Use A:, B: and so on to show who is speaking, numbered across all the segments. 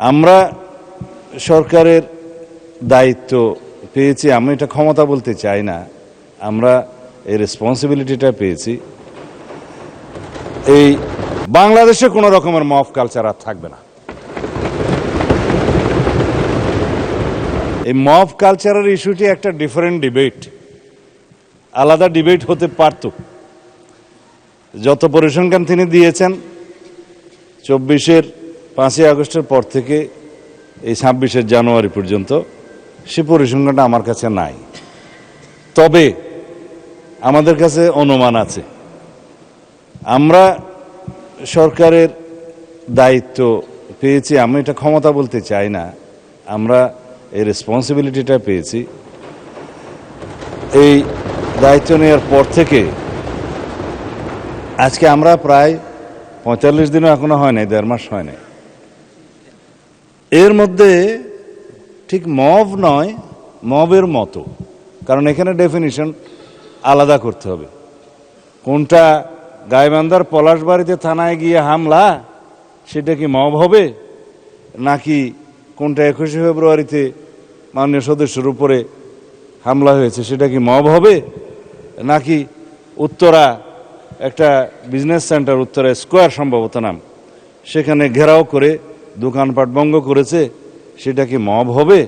A: আমরা সরকারের দায়িত্ব পেয়েছি, আমি এটা ক্ষমতা বলতে চাই না, আমরা এই রেসপন্সিবিলিটিটা পেয়েছি। এই বাংলাদেশে কোনো রকমের মফ কালচার আর থাকবে না। এই মফ কালচারের ইস্যুটি একটা ডিফারেন্ট ডিবেট, আলাদা ডিবেট হতে পারত। যত পরিসংখ্যান তিনি দিয়েছেন 24-এর 5ই আগস্টের পর থেকে এই 26-এর জানুয়ারি পর্যন্ত, সে পরিসংখ্যানটা আমার কাছে নাই। তবে আমাদের কাছে অনুমান আছে। আমরা সরকারের দায়িত্ব পেয়েছি, আমি এটা ক্ষমতা বলতে চাই না, আমরা এই রেসপন্সিবিলিটিটা পেয়েছি। এই দায়িত্ব নেওয়ার পর থেকে আজকে আমরা প্রায় 45 দিনও এখনো হয় নাই, 1.5 মাস হয় নাই। এর মধ্যে ঠিক মব নয়, মবের মতো, কারণ এখানে ডেফিনিশন আলাদা করতে হবে। কোনটা গাইবান্ধার পলাশবাড়িতে থানায় গিয়ে হামলা, সেটা কি মব হবে? নাকি কোনটা 21শে ফেব্রুয়ারিতে মাননীয় সদস্যের উপরে হামলা হয়েছে, সেটা কি মব হবে? নাকি উত্তরা একটা বিজনেস সেন্টার, উত্তরা স্কোয়ার সম্ভবত নাম, সেখানে ঘেরাও করে দোকানপাট ভঙ্গ করেছে, সেটা কি মব হবে?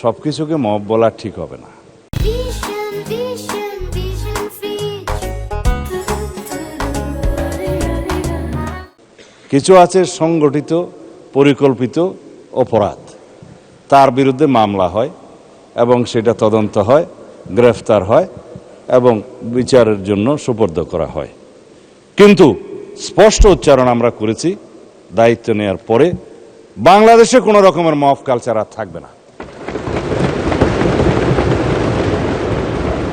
A: সব কিছুকে মব বলা ঠিক হবে না। কিছু আছে সংগঠিত পরিকল্পিত অপরাধ, তার বিরুদ্ধে মামলা হয় এবং সেটা তদন্ত হয়, গ্রেফতার হয় এবং বিচারের জন্য সুপর্দ করা হয়। কিন্তু স্পষ্ট উচ্চারণ আমরা করেছি দায়িত্ব নেওয়ার পরে, বাংলাদেশে কোনো রকমের মফ কালচার আর থাকবে না।